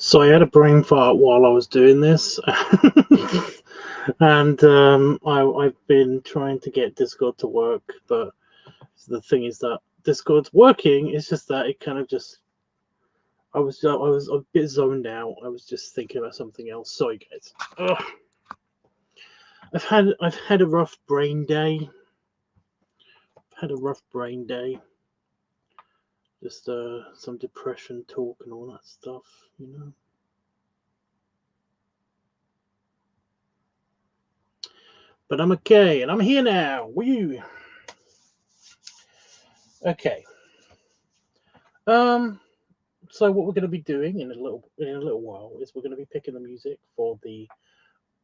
So I had a brain fart while I was doing this, and I've been trying to get Discord to work, but the thing is that Discord's working. It's just that it kind of just I was a bit zoned out. I was just thinking about something else. Sorry, guys. Ugh. I've had a rough brain day. Just some depression talk and all that stuff, you know. But I'm okay, and I'm here now. Woo! Okay. So what we're going to be doing in a little while is we're going to be picking the music for the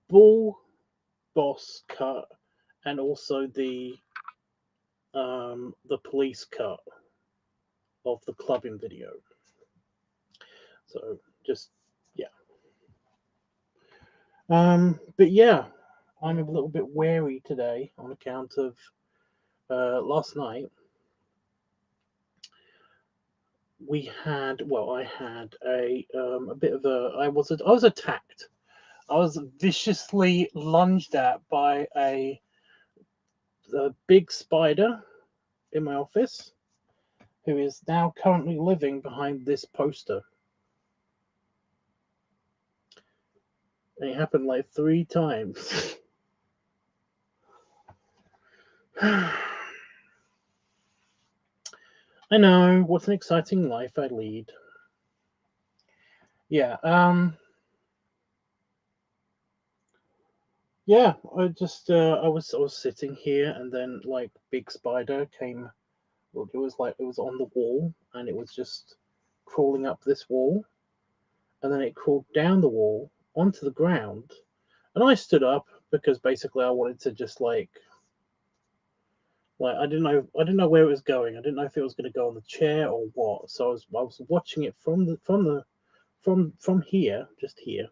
Bull Boss cut and also the police cut of the clubbing video. So just yeah. But yeah, I'm a little bit wary today on account of last night. I had a bit of I was attacked. I was viciously lunged at by a big spider in my office, who is now currently living behind this poster. And it happened like 3 times. I know, what an exciting life I lead. Yeah, yeah, I just I was sitting here, and then like big spider came. Well, it was on the wall, and it was just crawling up this wall, and then it crawled down the wall onto the ground, and I stood up because basically I wanted to just like I didn't know where it was going. I didn't know if it was going to go on the chair or what. So I was watching it from here, just here.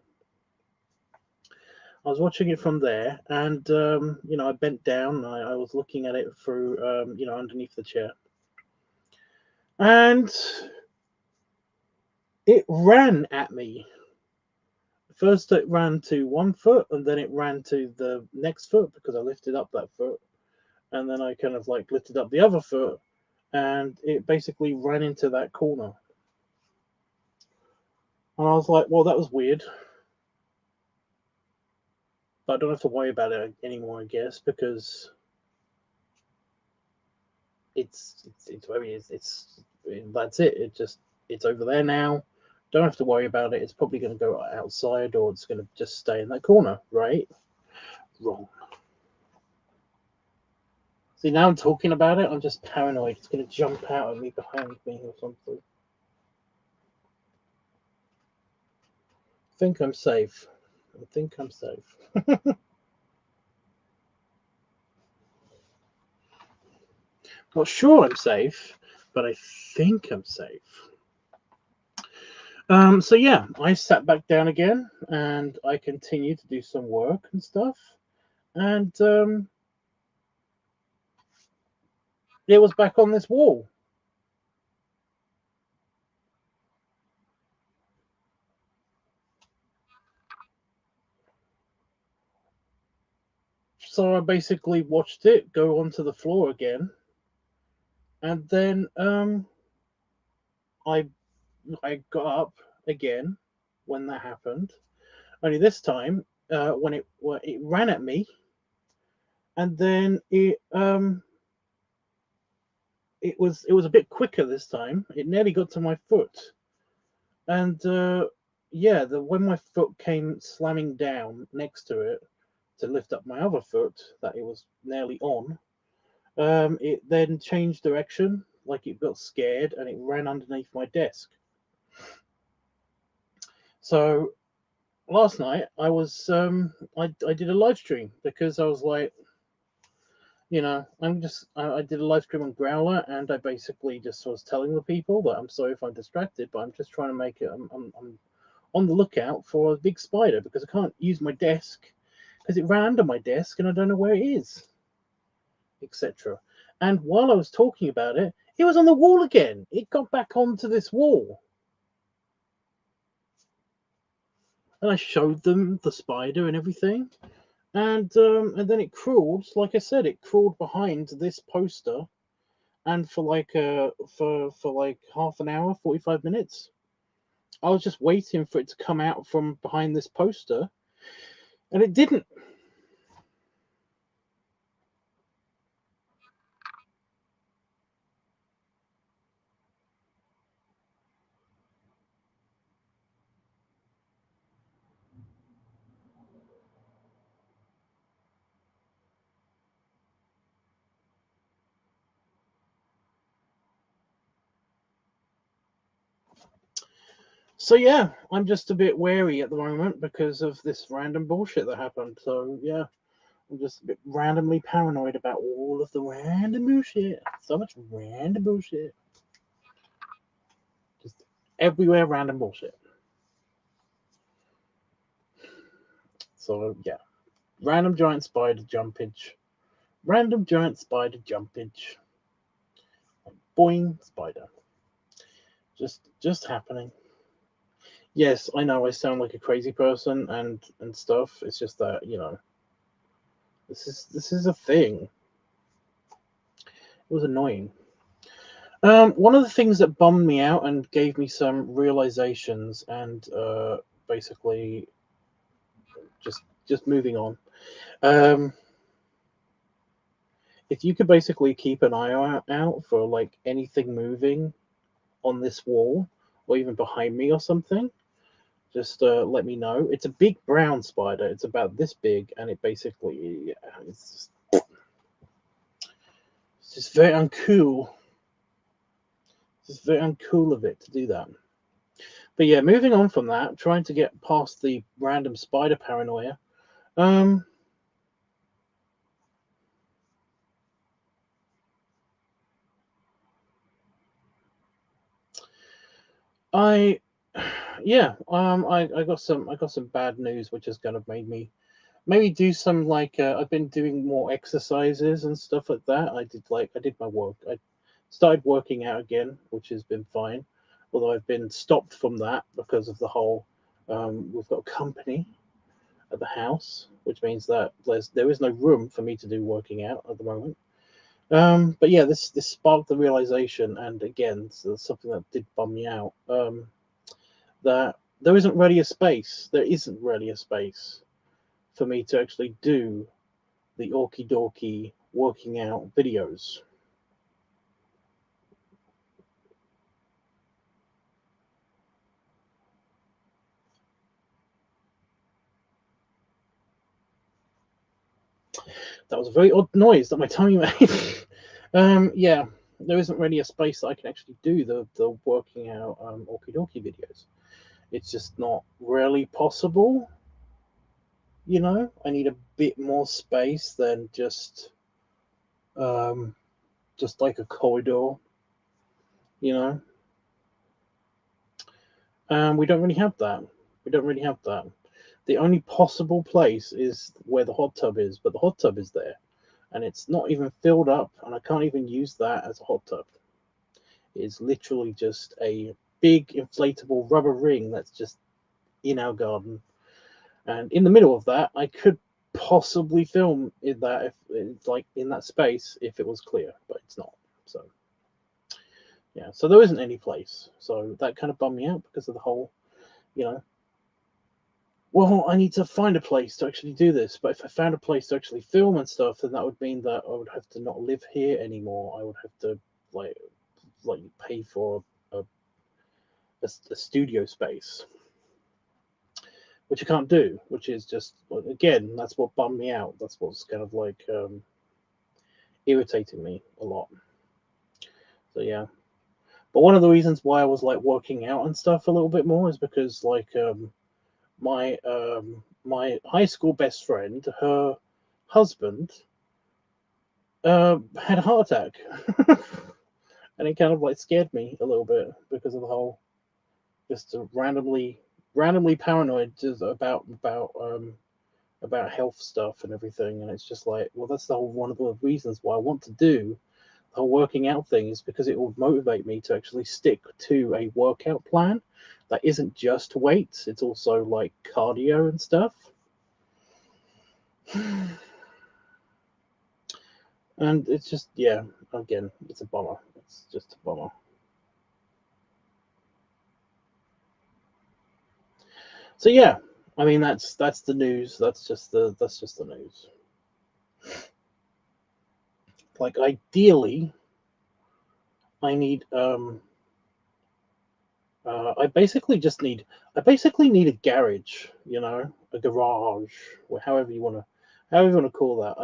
I was watching it from there, and I bent down. And I was looking at it through underneath the chair, and it ran at me. First, it ran to one foot, and then it ran to the next foot because I lifted up that foot, and then I kind of like lifted up the other foot, and it basically ran into that corner. And I was like, well, that was weird. But I don't have to worry about it anymore, I guess, because it's that's it. It's over there now. Don't have to worry about it. It's probably going to go outside, or it's going to just stay in that corner, right? Wrong. See, now I'm talking about it, I'm just paranoid. It's going to jump out at me behind me or something. I think I'm safe. Not sure I'm safe, but I think I'm safe. So yeah, I sat back down again, and I continued to do some work and stuff, and it was back on this wall. So I basically watched it go onto the floor again, and then I got up again when that happened. Only this time, when it ran at me, and then it was a bit quicker this time. It nearly got to my foot, and when my foot came slamming down next to it to lift up my other foot that it was nearly on, it then changed direction, like it got scared, and it ran underneath my desk. So last night I was I did a live stream because I was like, I did a live stream on Growler, and I basically just was telling the people that I'm sorry if I'm distracted, but I'm just trying to make it. I'm on the lookout for a big spider because I can't use my desk because it ran under my desk and I don't know where it is, etc. And while I was talking about it, it was on the wall again. It got back onto this wall. and I showed them the spider and everything, and then it crawled. Like I said, it crawled behind this poster, and for like half an hour, 45 minutes, I was just waiting for it to come out from behind this poster, and it didn't. So yeah, I'm just a bit wary at the moment because of this random bullshit that happened. So yeah, I'm just a bit randomly paranoid about all of the random bullshit. So much random bullshit. Just everywhere random bullshit. So yeah, random giant spider jumpage. Random giant spider jumpage. Boing, spider. Just happening. Yes, I know I sound like a crazy person and stuff. It's just that, this is a thing. It was annoying. One of the things that bummed me out and gave me some realizations and basically just moving on. If you could basically keep an eye out for like anything moving on this wall or even behind me or something, just let me know. It's a big brown spider. It's about this big, and it basically it's just very uncool. It's just very uncool of it to do that. But yeah, moving on from that, trying to get past the random spider paranoia. I I got some bad news, which has kind of made me maybe do some like I've been doing more exercises and stuff like that. I did my work. I started working out again, which has been fine. Although I've been stopped from that because of the whole we've got company at the house, which means that there is no room for me to do working out at the moment. But yeah, this sparked the realization, and again, so something that did bum me out. That there isn't really a space. There isn't really a space for me to actually do the orky dorky working out videos. That was a very odd noise that my tummy made. Yeah, there isn't really a space that I can actually do the working out orky dorky videos. It's just not really possible. I need a bit more space than um, just like a corridor. You know, we don't really have that. We don't really have that. The only possible place is where the hot tub is, but the hot tub is there, and it's not even filled up, and I can't even use that as a hot tub. It's literally just a big inflatable rubber ring that's just in our garden, and in the middle of that, I could possibly film in that if it's like in that space if it was clear, but it's not. So yeah, so there isn't any place. So that kind of bummed me out because of the whole, you know, well, I need to find a place to actually do this. But if I found a place to actually film and stuff, then that would mean that I would have to not live here anymore. I would have to like pay for a studio space, which I can't do. Which is just again, that's what bummed me out. That's what's kind of like irritating me a lot. So yeah. But one of the reasons why I was like working out and stuff a little bit more is because like my high school best friend, her husband, had a heart attack, and it kind of like scared me a little bit because of the whole just randomly paranoid just about health stuff and everything, and it's just like, well, that's the whole one of the reasons why I want to do the whole working out thing is because it will motivate me to actually stick to a workout plan that isn't just weights, it's also like cardio and stuff. And it's just, yeah, again, it's a bummer. It's just a bummer. So yeah, I mean that's the news. That's just the news. Like ideally, I need I basically need a garage, you know, a garage, or however you want to call that.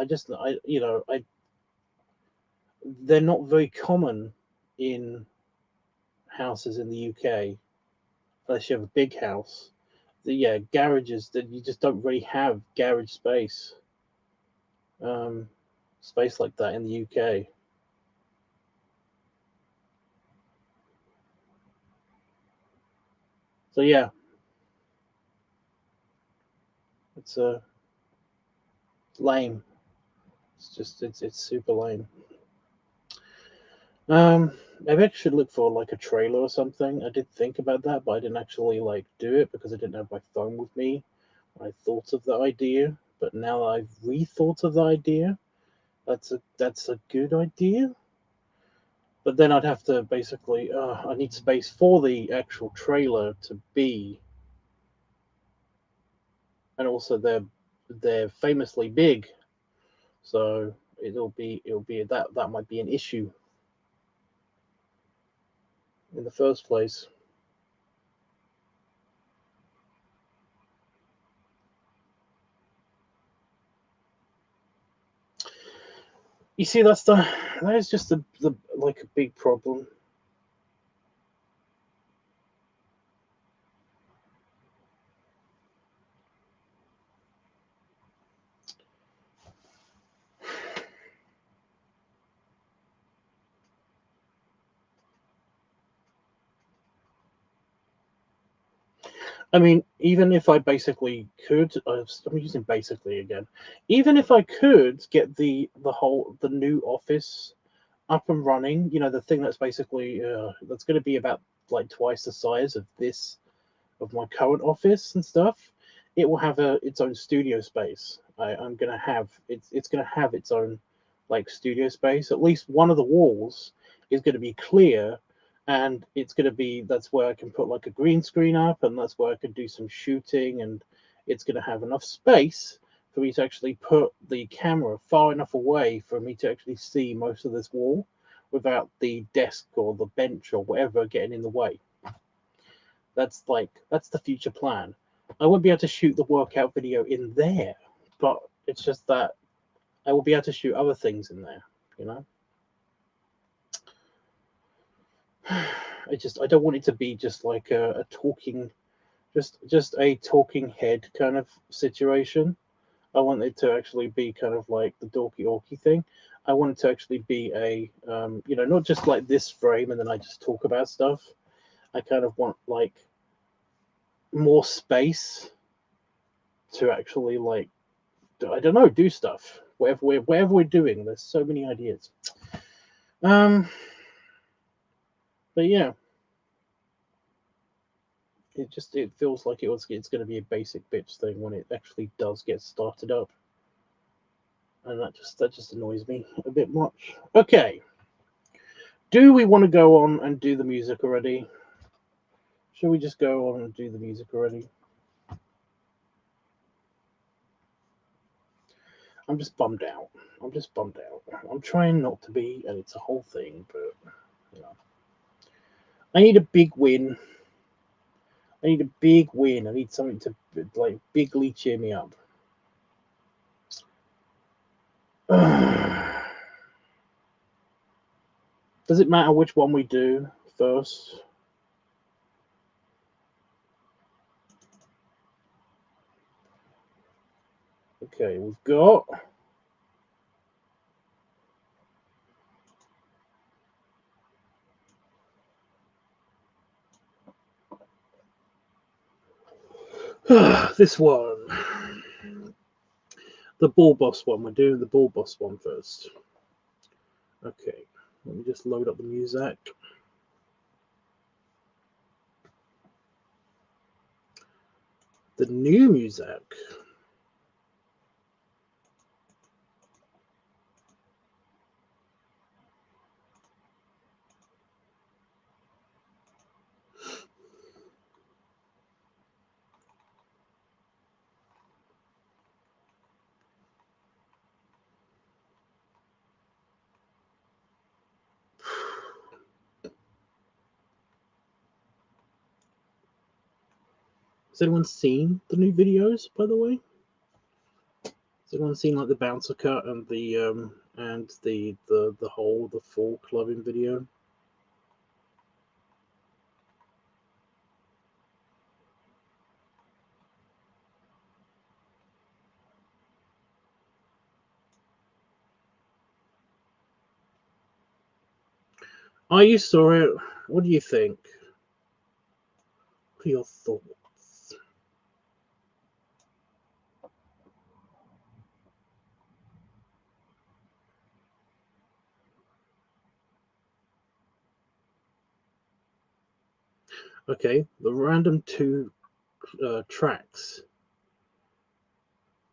They're not very common in houses in the UK unless you have a big house. Yeah, garages that you just don't really have garage space, um, space like that in the UK. So yeah, it's lame. It's super lame. Maybe I should look for like a trailer or something. I did think about that, but I didn't actually like do it because I didn't have my phone with me when I thought of the idea. But now that I've rethought of the idea, that's a good idea. But then I'd have to basically, I need space for the actual trailer to be, and also they're famously big, so it'll be that might be an issue in the first place. You see, that is just the like a big problem. I mean, even if I basically could, I'm using basically again. Even if I could get the new office up and running, you know, the thing that's basically that's going to be about like twice the size of my current office and stuff. It will have its own studio space. I'm gonna have it's gonna have its own like studio space. At least one of the walls is going to be clear, and it's going to be that's where I can put like a green screen up, and that's where I can do some shooting, and it's going to have enough space for me to actually put the camera far enough away for me to actually see most of this wall without the desk or the bench or whatever getting in the way. That's the future plan. I won't be able to shoot the workout video in there, but it's just that I will be able to shoot other things in there, you know. I don't want it to be just like a talking, just a talking head kind of situation. I want it to actually be kind of like the dorky orky thing. I want it to actually be a not just like this frame and then I just talk about stuff. I kind of want like more space to actually like I don't know, do stuff. Wherever we're doing, there's so many ideas. Um, but yeah, it feels like it's going to be a basic bitch thing when it actually does get started up, and that just annoys me a bit much. Okay, do we want to go on and do the music already? Shall we just go on and do the music already? I'm just bummed out. I'm just bummed out. I'm trying not to be, and it's a whole thing, but you know, I need a big win. I need a big win. I need something to like bigly cheer me up. Does it matter which one we do first? Okay, we've got this one. The Ball Boss one. We're doing the Ball Boss one first. Okay, let me just load up the music. the new music. Has anyone seen the new videos, by the way? Has anyone seen like the bouncer cut and the full clubbing video? Oh, you saw it. What do you think? What are your thoughts? Okay, the random two tracks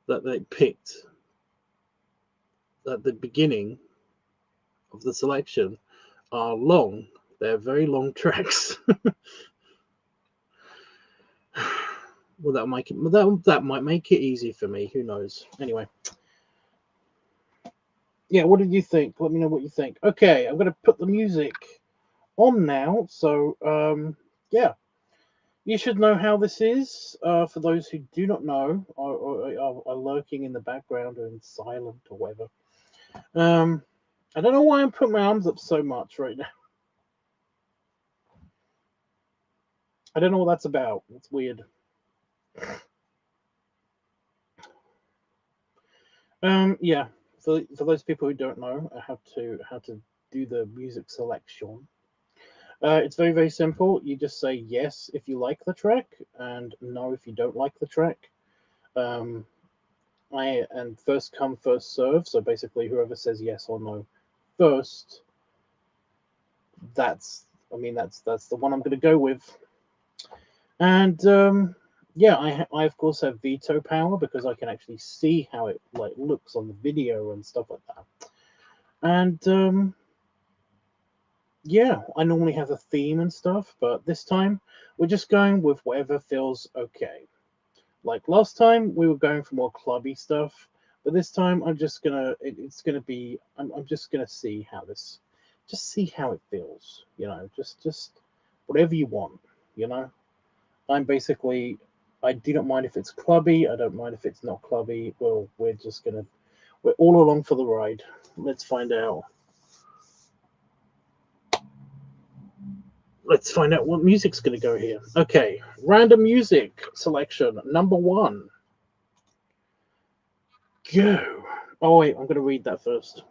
that they picked at the beginning of the selection are long. They're very long tracks. Well, that might make it easy for me. Who knows? Anyway, yeah. What did you think? Let me know what you think. Okay, I'm gonna put the music on now. So, yeah, you should know how this is. For those who do not know, or are lurking in the background or in silent or whatever. I don't know why I'm putting my arms up so much right now. I don't know what that's about. It's weird. Yeah. For those people who don't know how to do the music selection, it's very, very simple. You just say yes if you like the track and no if you don't like the track. And first come, first serve. So basically, whoever says yes or no first, that's the one I'm going to go with. And yeah, I of course have veto power because I can actually see how it like looks on the video and stuff like that. And yeah, I normally have a theme and stuff, but this time we're just going with whatever feels okay. Like last time, we were going for more clubby stuff, but this time I'm just gonna. It's gonna be. I'm just gonna see how this. Just see how it feels. You know, just whatever you want. You know, I'm basically. I do not mind if it's clubby. I don't mind if it's not clubby. Well, we're just gonna. We're all along for the ride. Let's find out. Let's find out what music's gonna go here. Okay, random music selection number one. Go. Oh wait, I'm gonna read that first.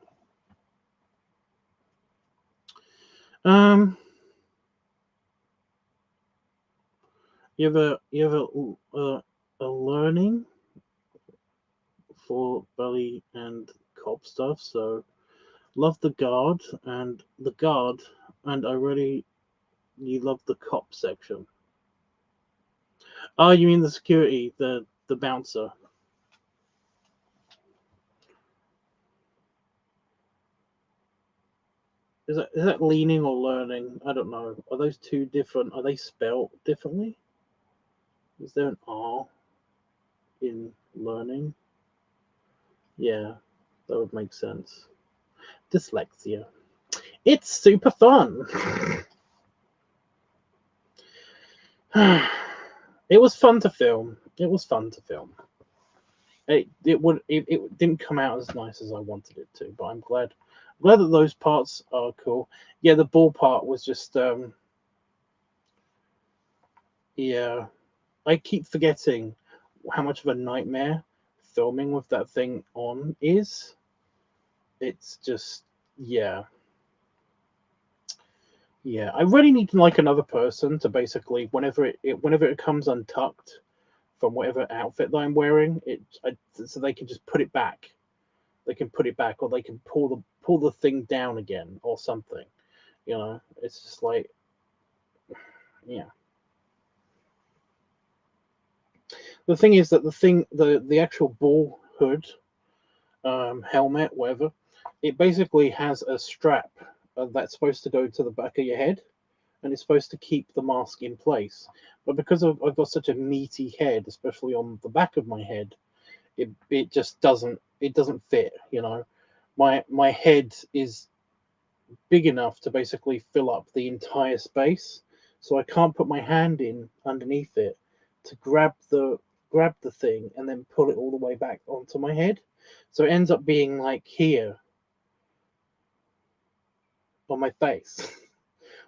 Um, you have a learning for belly and cop stuff. So love the guard, and I really you love the cop section. Oh, you mean the security, the bouncer. Is that leaning or learning? I don't know. Are those two different? Are they spelled differently? Is there an R in learning? Yeah, that would make sense. Dyslexia. It's super fun. It was fun to film. It was fun to film. It didn't come out as nice as I wanted it to, but I'm glad that those parts are cool. Yeah, the ball part was just yeah. I keep forgetting how much of a nightmare filming with that thing on is. It's just yeah. Yeah, I really need like another person to basically whenever it comes untucked from whatever outfit that I'm wearing, so they can just put it back. They can put it back, or they can pull the thing down again, or something. You know, it's just like yeah. The thing is that the actual ball hood, helmet, whatever, it basically has a strap that's supposed to go to the back of your head, and it's supposed to keep the mask in place. But because I've got such a meaty head, especially on the back of my head, it just doesn't fit. You know, my head is big enough to basically fill up the entire space, so I can't put my hand in underneath it to grab the thing and then pull it all the way back onto my head. So it ends up being like here on my face,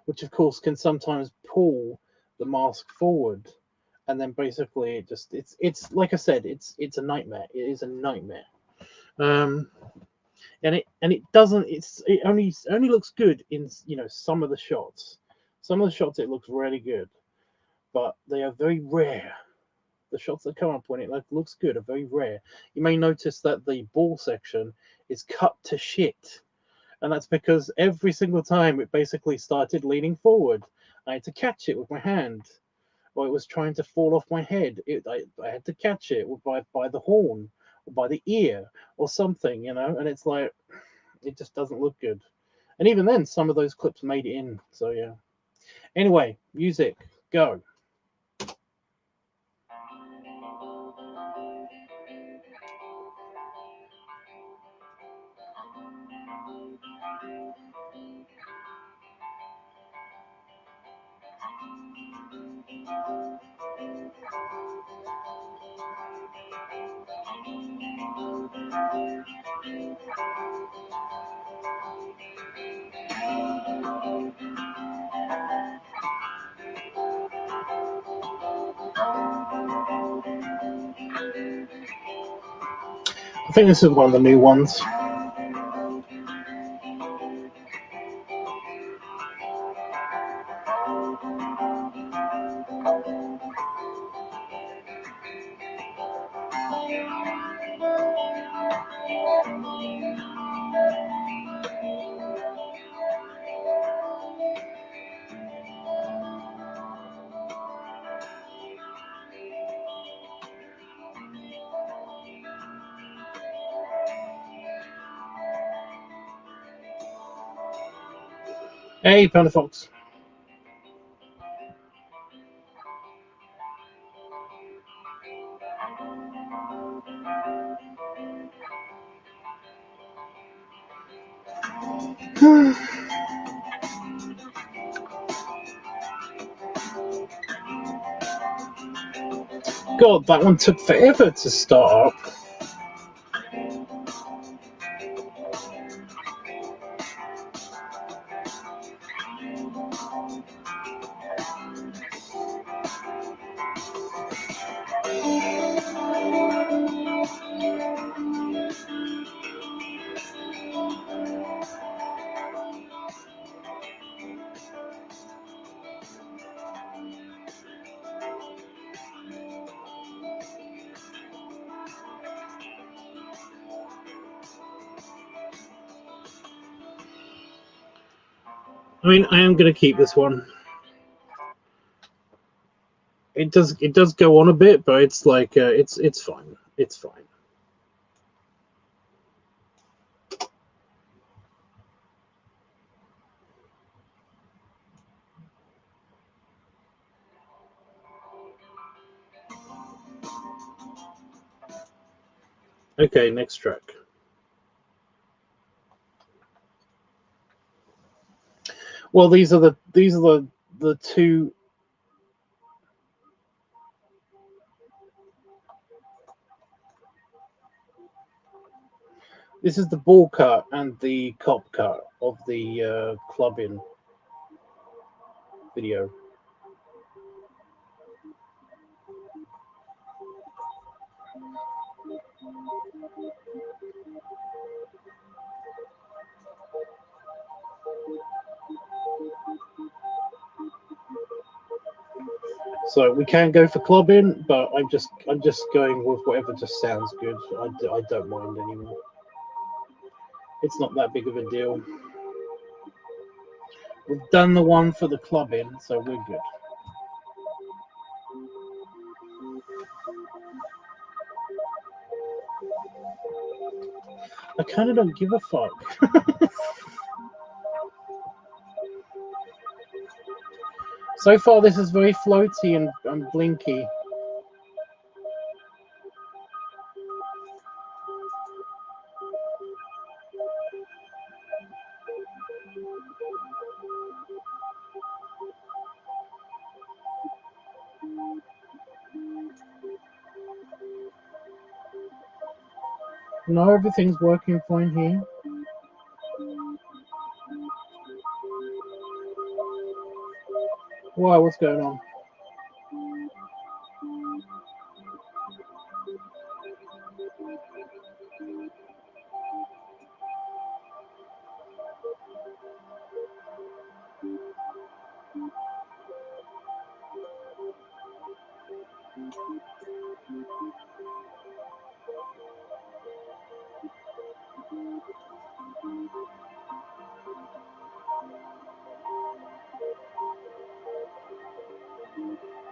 which of course can sometimes pull the mask forward, and then basically it's like I said, it's a nightmare. It is a nightmare. And it doesn't, it only looks good in, you know, some of the shots. Some of the shots it looks really good, but they are very rare. The shots that come up when it looks good are very rare. You may notice that the ball section is cut to shit, and that's because every single time it basically started leaning forward, I had to catch it with my hand, or it was trying to fall off my head. I had to catch it by the horn or by the ear or something, you know. And it's like, it just doesn't look good. And even then, some of those clips made it in. So yeah. Anyway, music, go. I think this is one of the new ones. Hey, Panda Fox. God, that one took forever to start up. I mean, I am going to keep this one. It does go on a bit, but it's like it's fine. It's fine. Okay, next track. Well, these are the two. This is the ball cut and the cop cut of the clubbing video. So we can go for clubbing, but I'm just going with whatever just sounds good. I don't mind anymore. It's not that big of a deal. We've done the one for the clubbing, so we're good. I kind of don't give a fuck. So far, this is very floaty and blinky. No, everything's working fine here. Why? What's going on?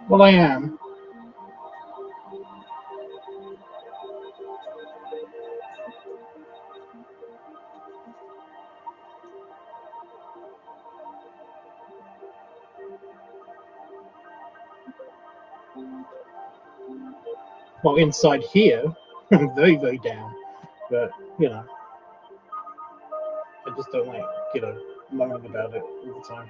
Well, I am. Well, inside here, I'm very, very down. But, you know, I just don't like, moaning about it all the time.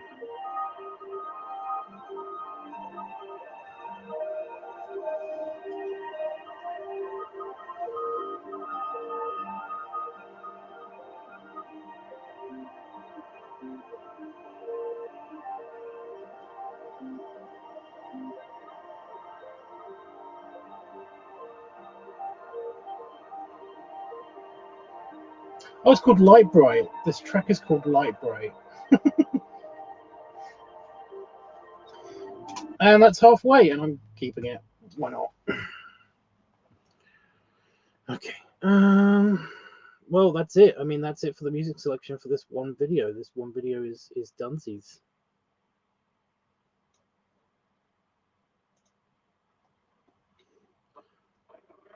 Oh, it's called Light Bright. This track is called Light Bright. And that's halfway, and I'm keeping it. Why not? Okay. Well, that's it. I mean, that's it for the music selection for this one video. This one video is Dunsies.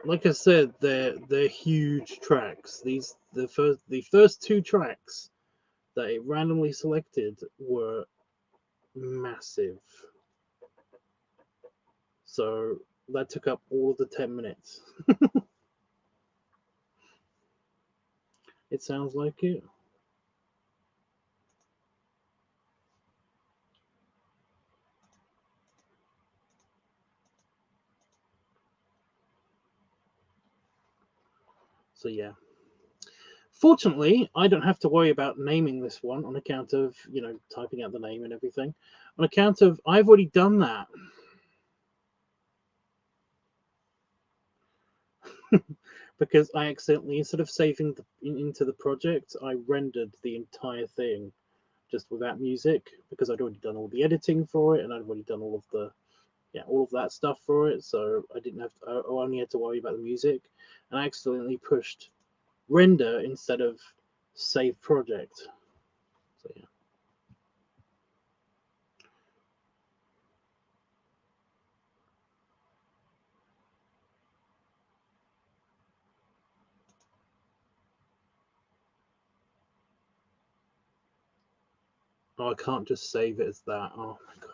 Like I said, they're huge tracks. The first two tracks that it randomly selected were massive. So that took up all of the 10 minutes. It sounds like it. So yeah. Fortunately, I don't have to worry about naming this one on account of, typing out the name and everything. On account of, I've already done that. Because I accidentally, instead of saving into the project, I rendered the entire thing just without music, because I'd already done all the editing for it, and I'd already done all of that stuff for it. So I didn't have to, I only had to worry about the music, and I accidentally pushed render instead of save project. So yeah. Oh, I can't just save it as that. Oh my god.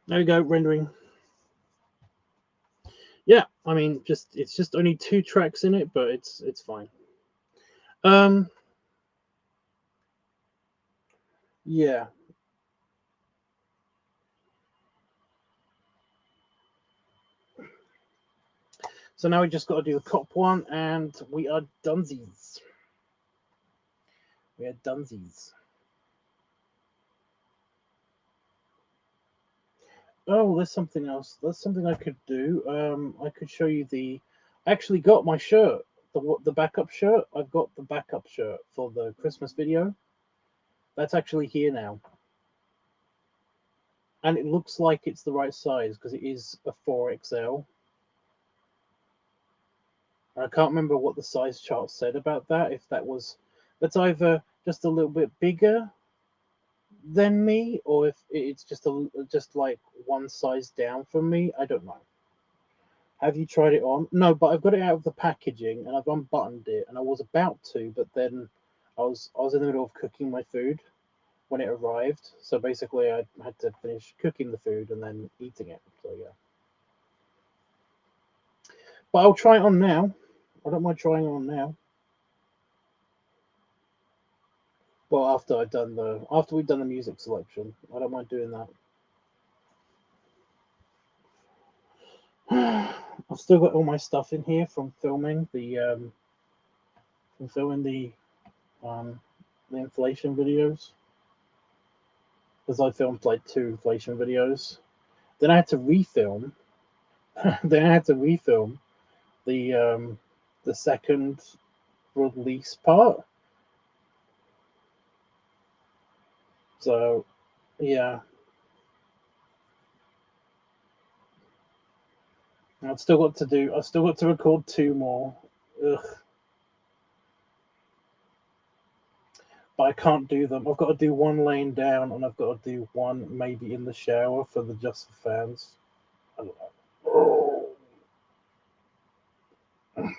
There we go, rendering. Yeah, I mean, it's just only 2 tracks in it, but it's fine. Yeah. So now we just got to do the cop one, and we are dunsies. We are dunsies. Oh, there's something else. There's something I could do. I could show you the. I actually got my shirt, the backup shirt. I've got the backup shirt for the Christmas video. That's actually here now. And it looks like it's the right size because it is a 4XL. I can't remember what the size chart said about that. If that's either just a little bit bigger than me, or if it's just like one size down from me. I don't know. Have you tried it on? No, but I've got it out of the packaging and I've unbuttoned it, and I was about to, but then I was in the middle of cooking my food when it arrived. So basically, I had to finish cooking the food and then eating it. So yeah. But I'll try it on now. I don't mind trying it on now. Well, after we've done the music selection, I don't mind doing that. I've still got all my stuff in here from filming um, the inflation videos, because I filmed like 2 inflation videos. Then I had to refilm. then I had to refilm the second release part. So yeah, I've still got to record 2 more. Ugh. But I can't do them. I've got to do one laying down, and I've got to do one maybe in the shower for the Just for Fans. I don't know.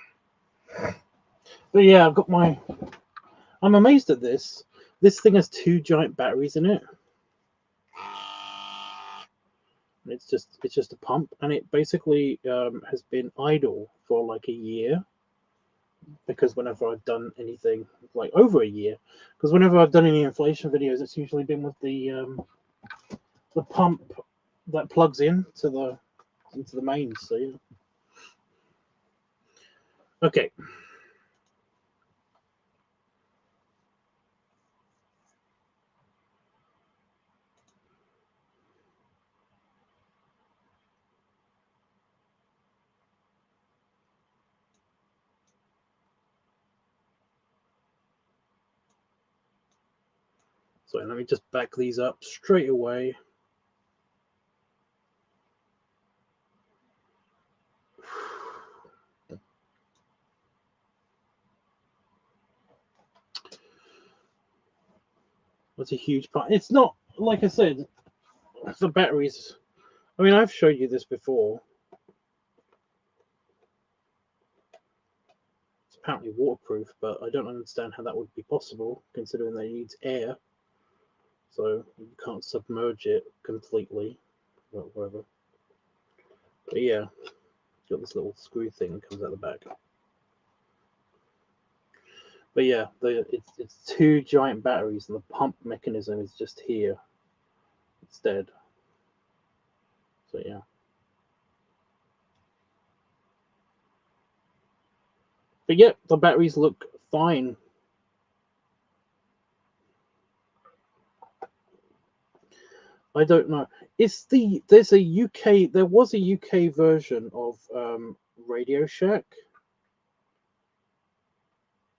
But yeah, I've got my. I'm amazed at this. This thing has 2 giant batteries in it. And it's just a pump, and it basically has been idle for like a year. Because whenever I've done anything, like over a year, because whenever I've done any inflation videos, it's usually been with the pump that plugs into the mains. So yeah. Okay. So let me just back these up straight away. That's a huge part. It's not, like I said, the batteries. I mean, I've showed you this before. It's apparently waterproof, but I don't understand how that would be possible, considering that it needs air. So you can't submerge it completely. Well, whatever. But yeah, got this little screw thing that comes out the back. But yeah, it's 2 giant batteries, and the pump mechanism is just here instead. So yeah. But yeah, the batteries look fine. I don't know. There was a UK version of Radio Shack.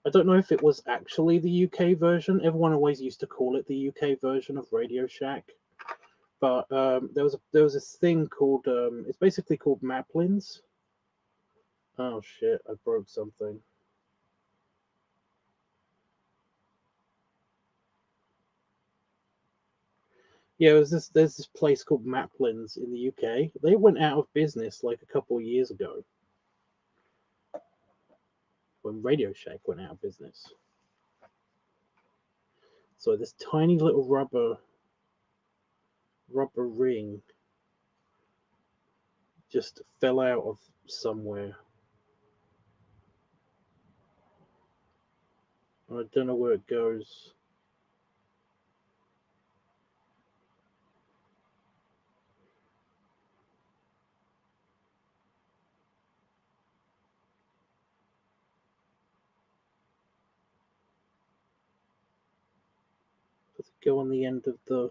I don't know if it was actually the UK version. Everyone always used to call it the UK version of Radio Shack. But there was this thing called it's basically called Maplins. Oh shit! I broke something. Yeah, there's this place called Maplins in the UK. They went out of business like a couple of years ago when Radio Shack went out of business. So this tiny little rubber ring just fell out of somewhere. I don't know where it goes. Does it go on the end of the?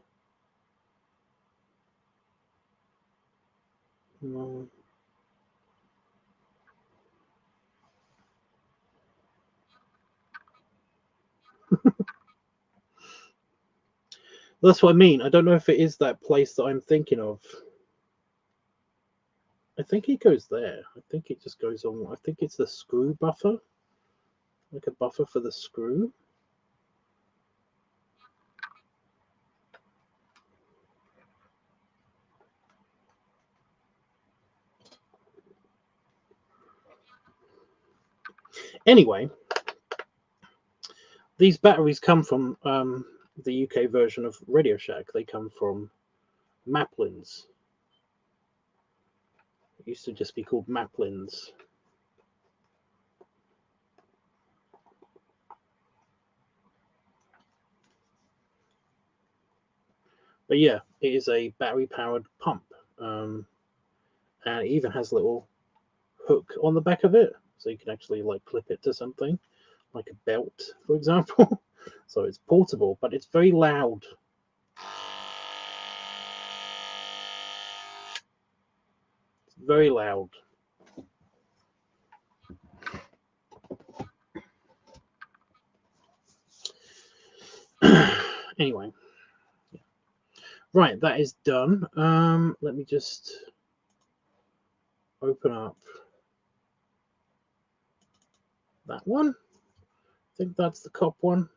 No. That's what I mean. I don't know if it is that place that I'm thinking of. I think it goes there. I think it just goes on. I think it's the screw buffer. Like a buffer for the screw. Anyway, these batteries come from the UK version of Radio Shack. They come from Maplins. It used to just be called Maplins. But yeah, it is a battery-powered pump. And it even has a little hook on the back of it. So you can actually like clip it to something, like a belt, for example. So it's portable, but it's very loud. It's very loud. Anyway. Right, that is done. Let me just open up that one. I think that's the cop one.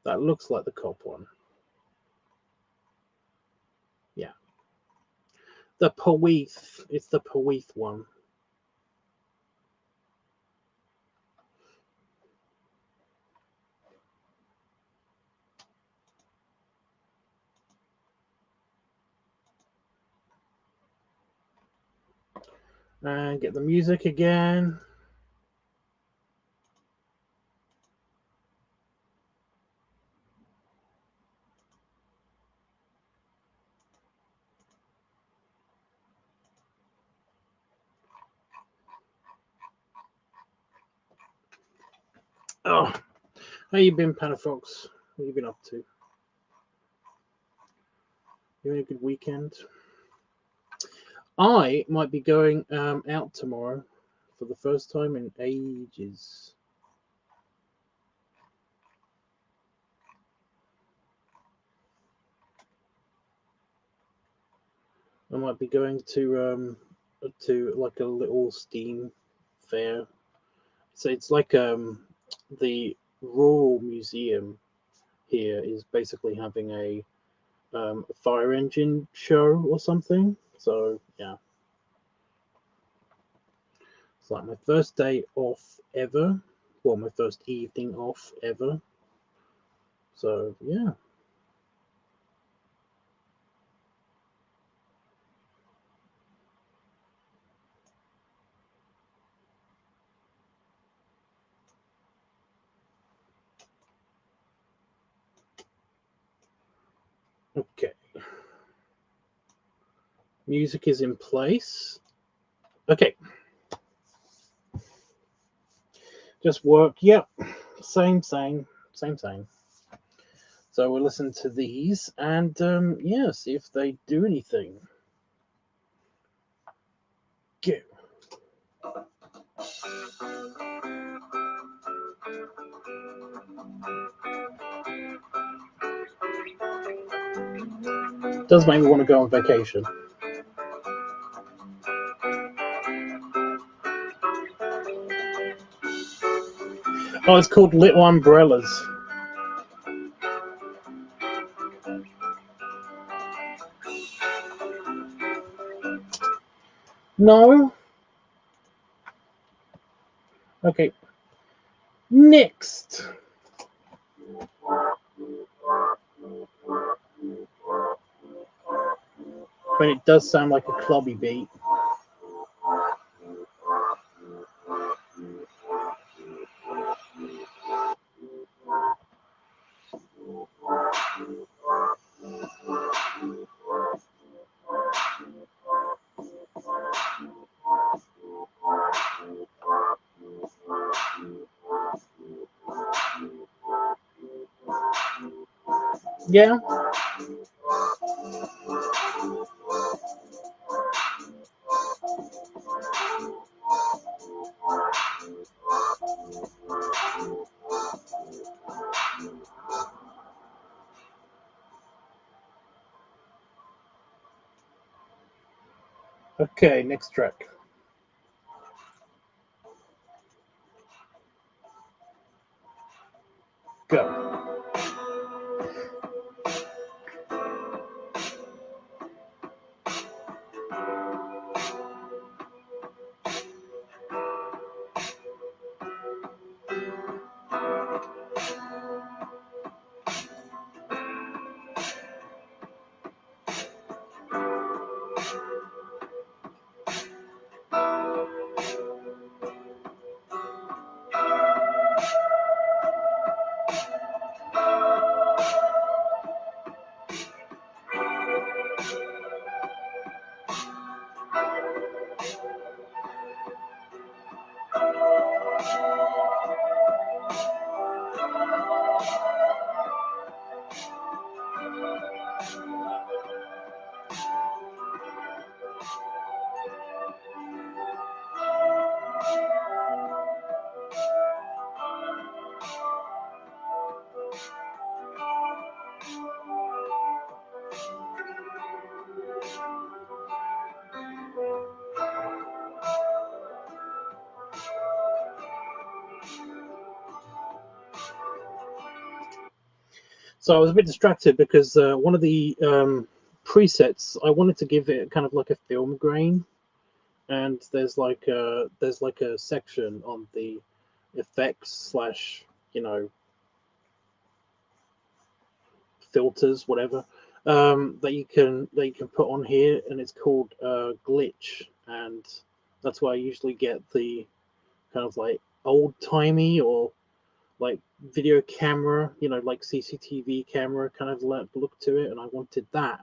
That looks like the cop one. Yeah. The Powith. It's the Powith one. And get the music again. Oh, how you been, Panafox? What have you been up to? You having a good weekend? I might be going out tomorrow for the first time in ages. I might be going to like a little Steam fair. So it's like the Rural Museum here is basically having a fire engine show or something. So yeah, it's like my first day off ever. Well, my first evening off ever. So yeah. Okay. Music is in place. Okay. Just work. Yep. Same. So we'll listen to these and yeah, see if they do anything. Go. Does make me want to go on vacation. Oh, it's called Little Umbrellas. No. Okay. Next. But it does sound like a clubby beat. Yeah. Okay, next track. Go. So I was a bit distracted because one of the presets, I wanted to give it kind of like a film grain, and there's like a section on the effects slash, you know, filters, whatever, that you can put on here, and it's called glitch, and that's why I usually get the kind of like old timey or like video camera, you know, like CCTV camera kind of look to it, and I wanted that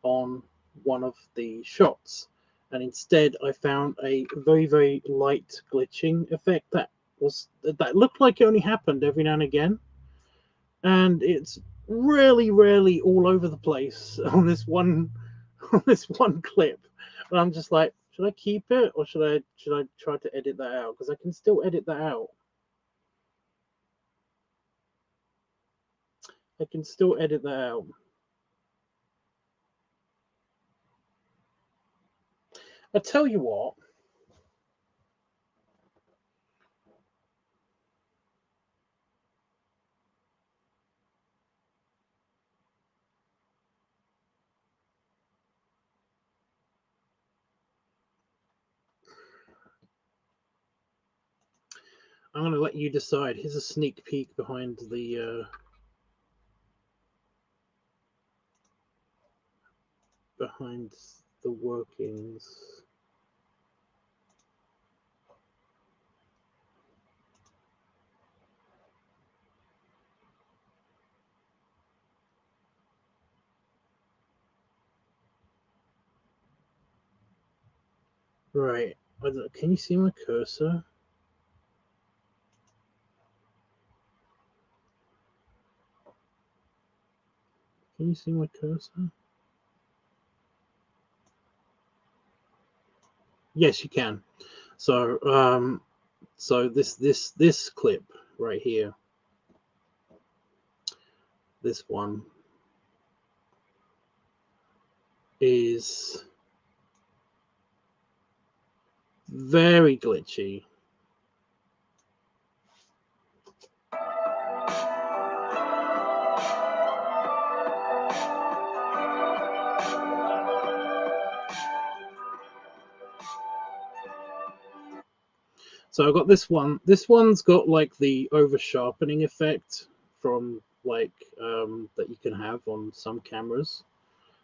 on one of the shots. And instead, I found a very, very light glitching effect that looked like it only happened every now and again, and it's really, really all over the place on this one on this one clip. And I'm just like, should I keep it or should I try to edit that out? Because I can still edit that out. I can still edit that out. I tell you what. I'm going to let you decide. Here's a sneak peek behind the workings. Right. Can you see my cursor? Can you see my cursor? Yes, you can. So this clip right here, this one is very glitchy. So I've got this one. This one's got like the over sharpening effect from like that you can have on some cameras.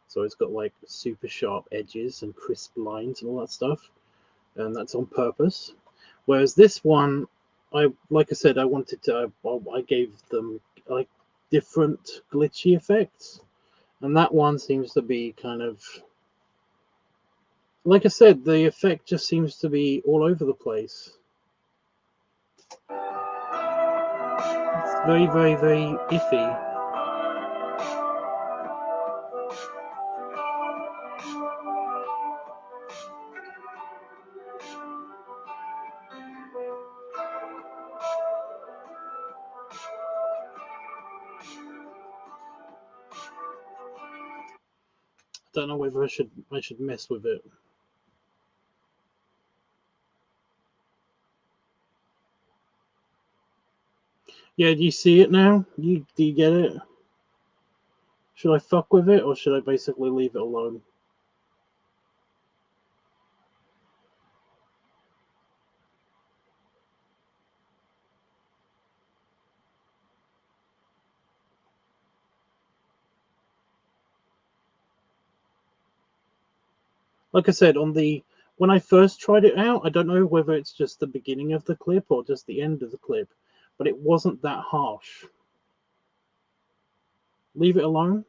So it's got like super sharp edges and crisp lines and all that stuff, and that's on purpose. Whereas this one, like I said, I wanted to. I gave them like different glitchy effects, and that one seems to be kind of, like I said, the effect just seems to be all over the place. It's very, very, very iffy. Don't know whether I should mess with it. Yeah, do you see it now? Do you get it? Should I fuck with it, or should I basically leave it alone? Like I said, when I first tried it out, I don't know whether it's just the beginning of the clip or just the end of the clip, but it wasn't that harsh. Leave it alone.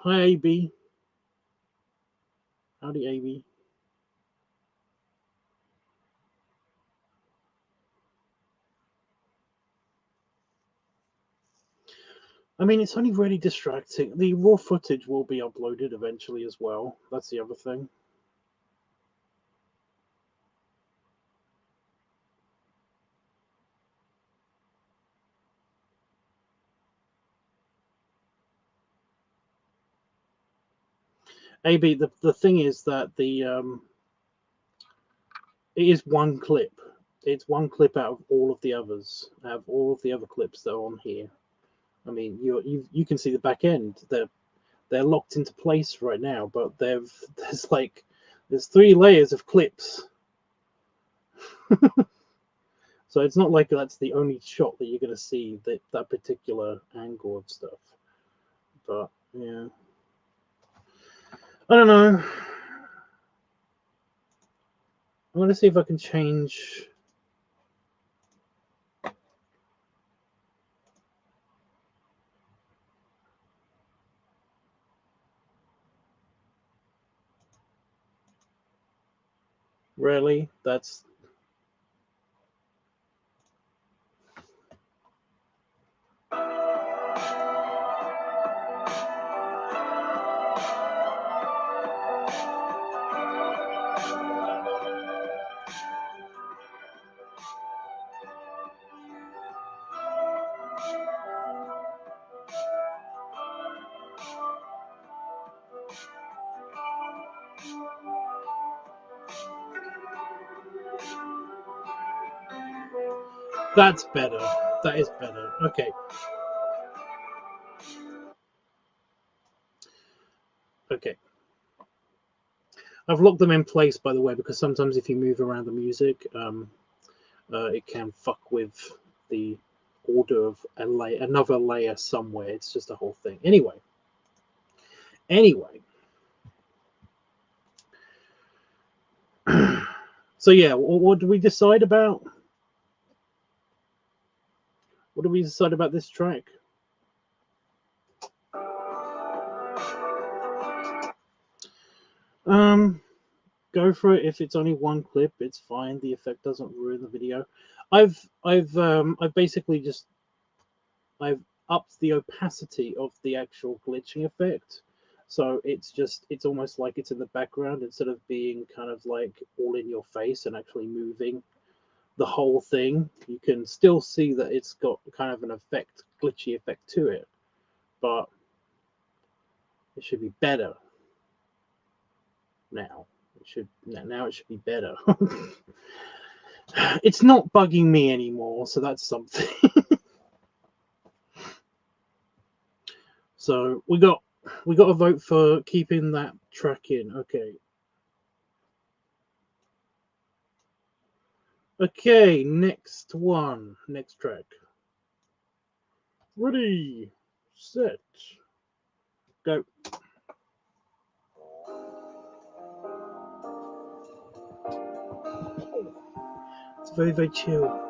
Hi, AB. Howdy, AB. I mean, it's only really distracting. The raw footage will be uploaded eventually as well. That's the other thing. AB, the thing is that it is one clip. It's one clip out of all of the others, out of all of the other clips that are on here. I mean, you can see the back end. They're locked into place right now, but there's 3 layers of clips. So it's not like that's the only shot that you're going to see that particular angle of stuff. But yeah, I don't know. I'm going to see if I can change. Really, that's better. That is better. Okay. Okay. I've locked them in place, by the way, because sometimes if you move around the music, it can fuck with the order of another layer somewhere. It's just a whole thing. Anyway. So yeah, what do we decide about? What do we decide about this track? Go for it. If it's only one clip, it's fine. The effect doesn't ruin the video. I've basically just I've upped the opacity of the actual glitching effect, so it's almost like it's in the background instead of being kind of like all in your face and actually moving the whole thing. You can still see that it's got kind of an glitchy effect to it, but it should be better now. Now it should be better. It's not bugging me anymore, so that's something. So we got a vote for keeping that track in. Okay, next track. Ready, set, go. It's very, very chill.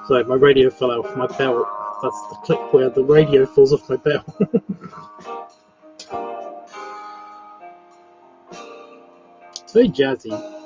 Sorry, my radio fell off my belt. That's the clip where the radio falls off my belt. It's very jazzy.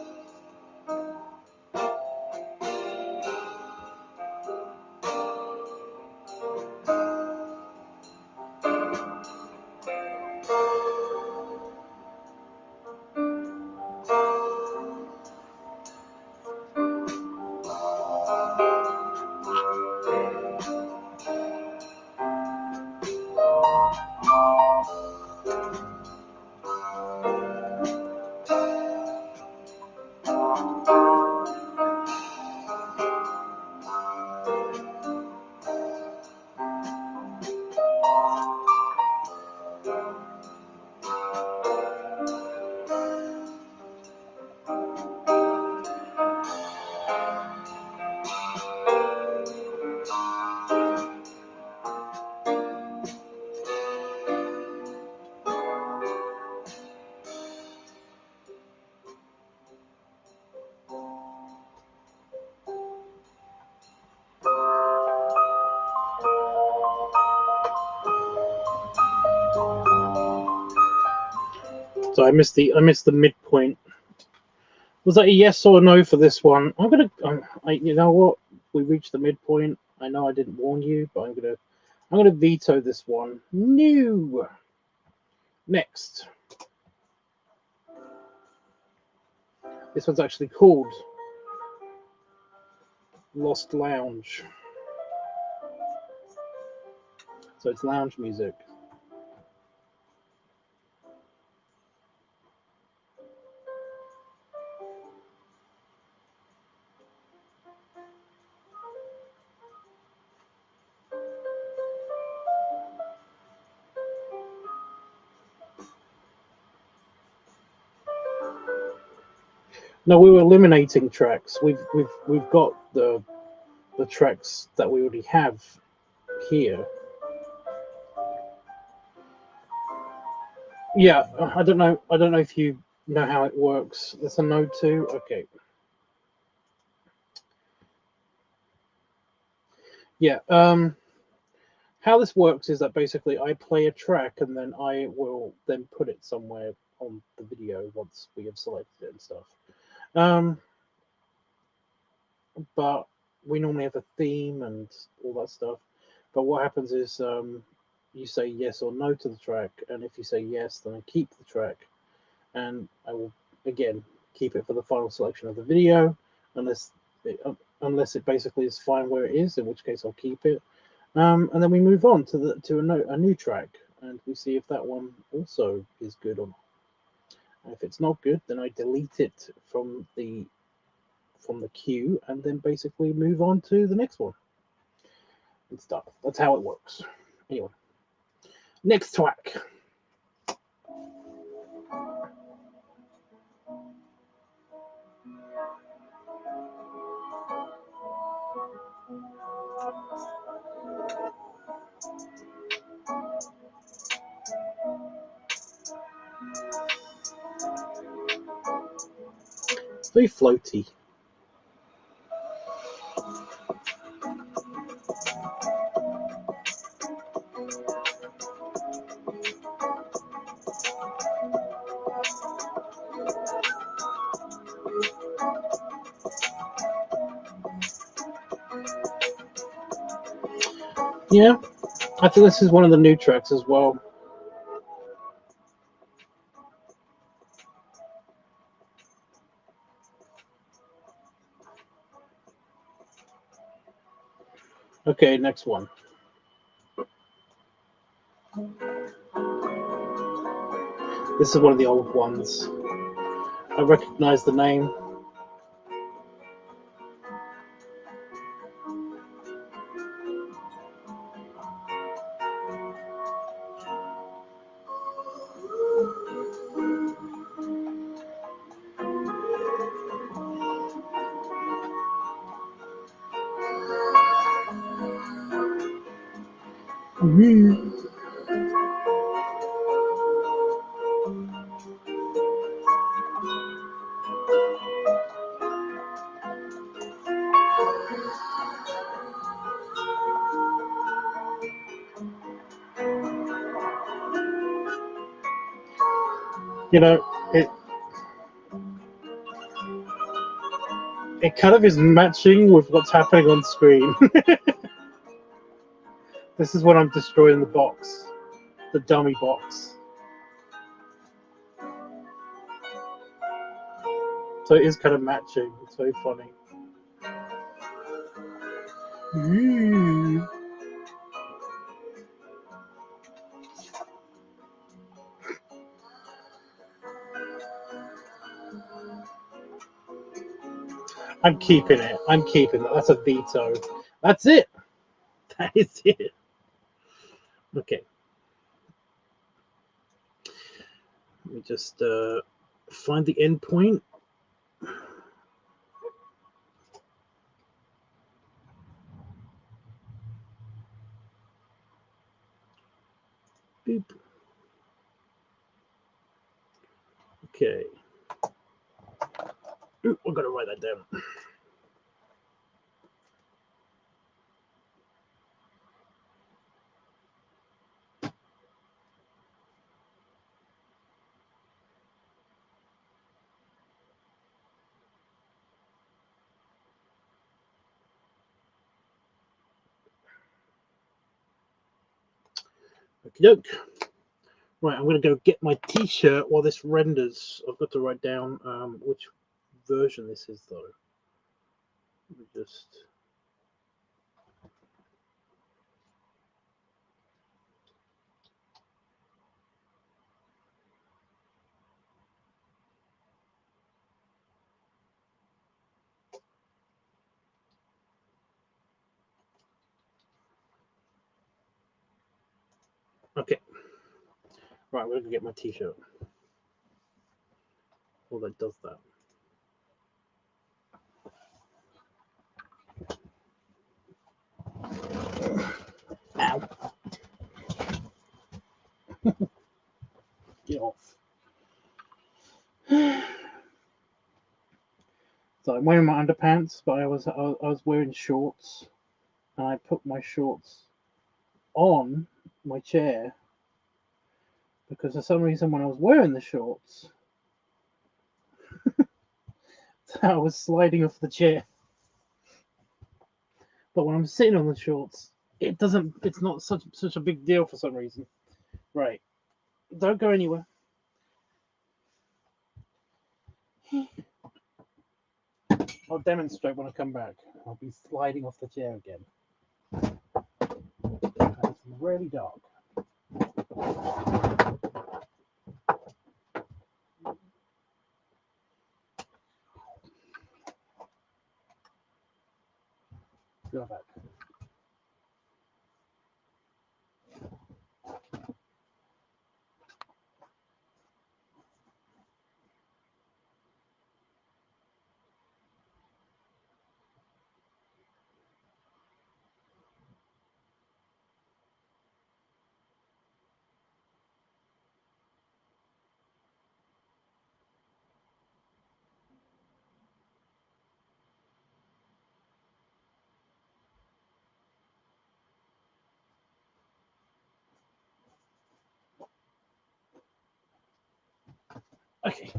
So I missed the midpoint. Was that a yes or no for this one? I'm gonna. you know what? We reached the midpoint. I know I didn't warn you, but I'm gonna veto this one. No. Next. This one's actually called Lost Lounge. So it's lounge music. No, we were eliminating tracks. We've got the tracks that we already have here. Yeah, I don't know if you know how it works. There's a no too. Okay. Yeah. How this works is that basically I play a track and then I will then put it somewhere on the video once we have selected it and stuff. But we normally have a theme and all that stuff. But what happens is you say yes or no to the track, and if you say yes, then I keep the track, and I will again keep it for the final selection of the video, unless it basically is fine where it is, in which case I'll keep it. And then we move on to a new track, and we see if that one also is good or not. And if it's not good, then I delete it from the queue, and then basically move on to the next one and stuff. That's how it works. Anyway, next track. Very floaty. Yeah, I think this is one of the new tracks as well. Okay, next one. This is one of the old ones. I recognize the name. You know, it kind of is matching with what's happening on screen. This is when I'm destroying the box, the dummy box. So it is kind of matching. It's very funny. I'm keeping it. I'm keeping it. That's a veto. That's it. That is it. Okay. Let me just find the endpoint. Boop. Okay. Ooh, I'm gonna write that down. Okie doke. Right, I'm going to go get my t-shirt while this renders. I've got to write down which version this is, though. Let me just... Okay. Right, I'm going to get my t-shirt. Well, that does that. Ow. Get off. So I'm wearing my underpants, but I was wearing shorts, and I put my shorts on my chair because for some reason when I was wearing the shorts, I was sliding off the chair. But when I'm sitting on the shorts, it's not such a big deal for some reason. Right. Don't go anywhere. I'll demonstrate when I come back. I'll be sliding off the chair again. It's really dark. Go back. Okay.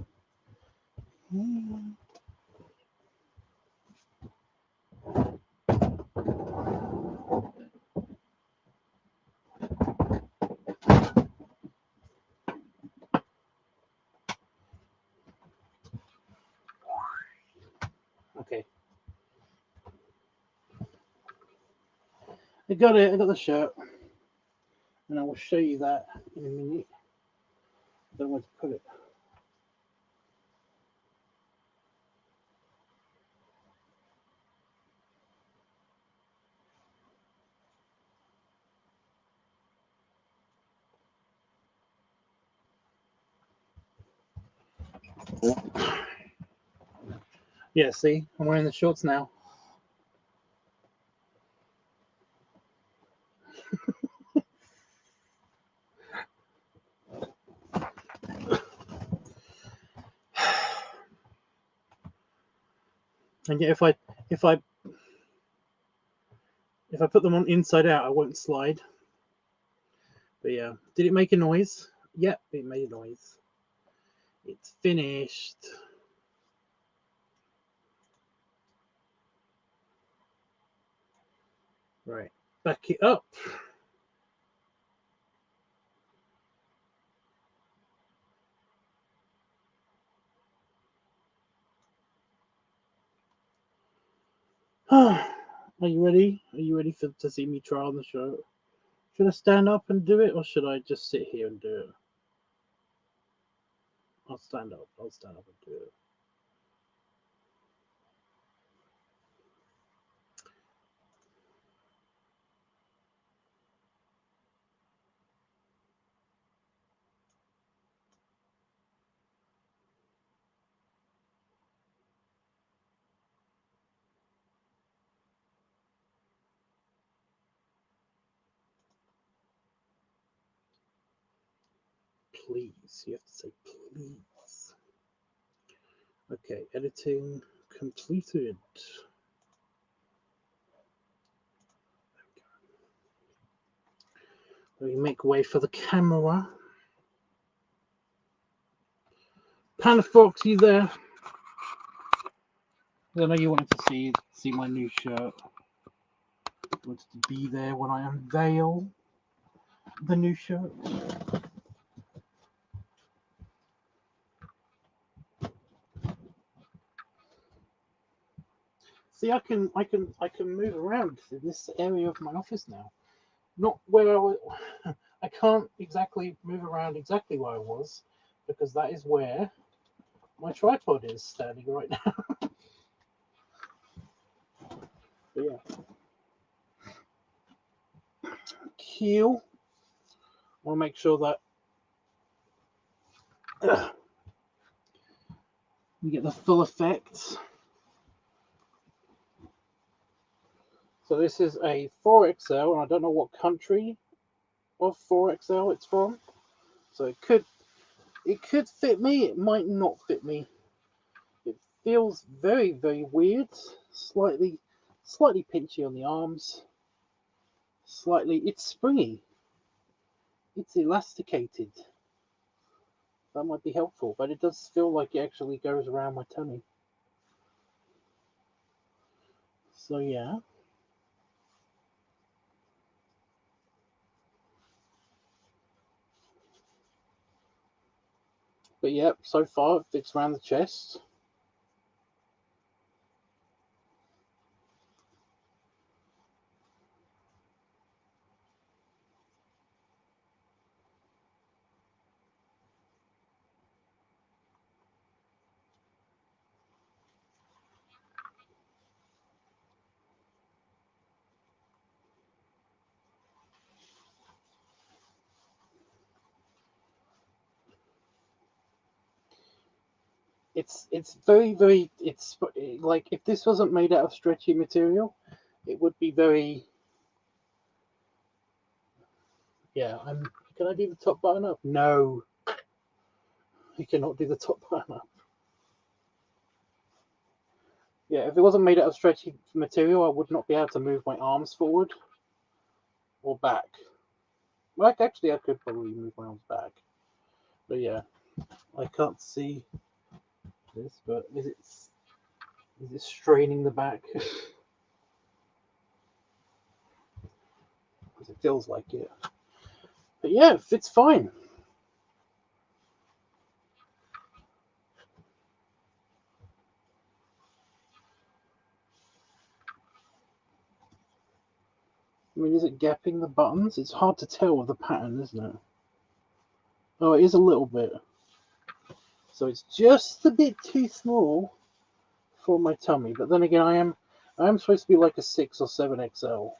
Okay. I got it. I got the shirt. And I will show you that in a minute. I don't know where to put it. Yeah, see? I'm wearing the shorts now. And yet if I put them on inside out, I won't slide. But yeah, did it make a noise? Yep, it made a noise. It's finished. Right, back it up. Are you ready? Are you ready to see me try on the shirt? Should I stand up and do it, or should I just sit here and do it? I'll stand up. I'll stand up and do it. Please. You have to say please. Okay, editing completed. Let me make way for the camera. Panafox, you there? I know you wanted to see my new shirt. You wanted to be there when I unveil. the new shirt. See, I can move around in this area of my office now. Not where I was. I can't exactly move around exactly where I was, because that is where my tripod is standing right now. But yeah. Cue. I want to make sure that we get the full effect. So this is a 4XL, and I don't know what country of 4XL it's from. So it could fit me, it might not fit me. It feels very, very weird. Slightly pinchy on the arms. It's springy. It's elasticated. That might be helpful, but it does feel like it actually goes around my tummy. So yeah. But yeah, so far it fits around the chest. It's very, very, it's like, if this wasn't made out of stretchy material, it would be very, yeah. Can I do the top button up? No, you cannot do the top button up. Yeah, if it wasn't made out of stretchy material, I would not be able to move my arms forward or back. Like, actually, I could probably move my arms back. But yeah, I can't see this, but is it straining the back? Because it feels like it. But yeah, it fits fine. I mean, is it gapping the buttons? It's hard to tell with the pattern, isn't it? Oh, it is a little bit. So it's just a bit too small for my tummy. But then again, I am supposed to be like a 6 or 7XL.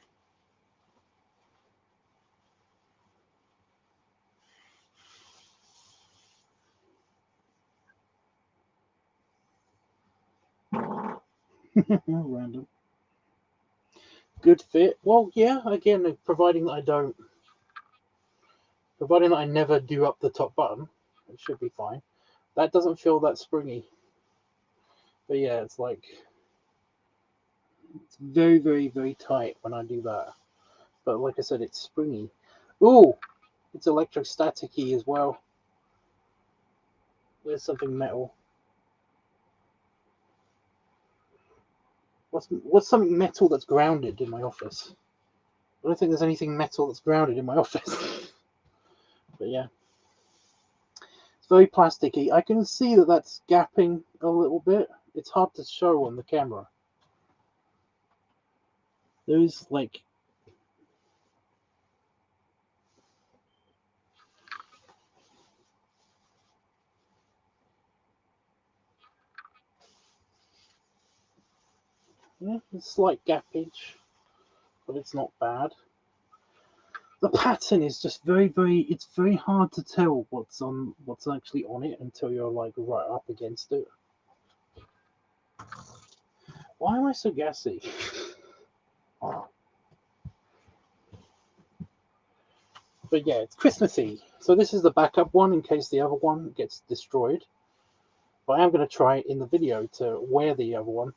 Random. Good fit. Well, yeah, again, providing that I never do up the top button, it should be fine. That doesn't feel that springy. But yeah, it's like, it's very, very, very tight when I do that. But like I said, it's springy. Ooh, it's electrostaticy as well. There's something metal. What's something metal that's grounded in my office? I don't think there's anything metal that's grounded in my office. But yeah, it's very plasticky. I can see that that's gapping a little bit. It's hard to show on the camera. There's like, yeah, a slight gappage, but it's not bad. The pattern is just very, very, it's very hard to tell what's actually on it until you're like right up against it. Why am I so gassy? But yeah, it's Christmassy. So this is the backup one in case the other one gets destroyed. But I am going to try in the video to wear the other one.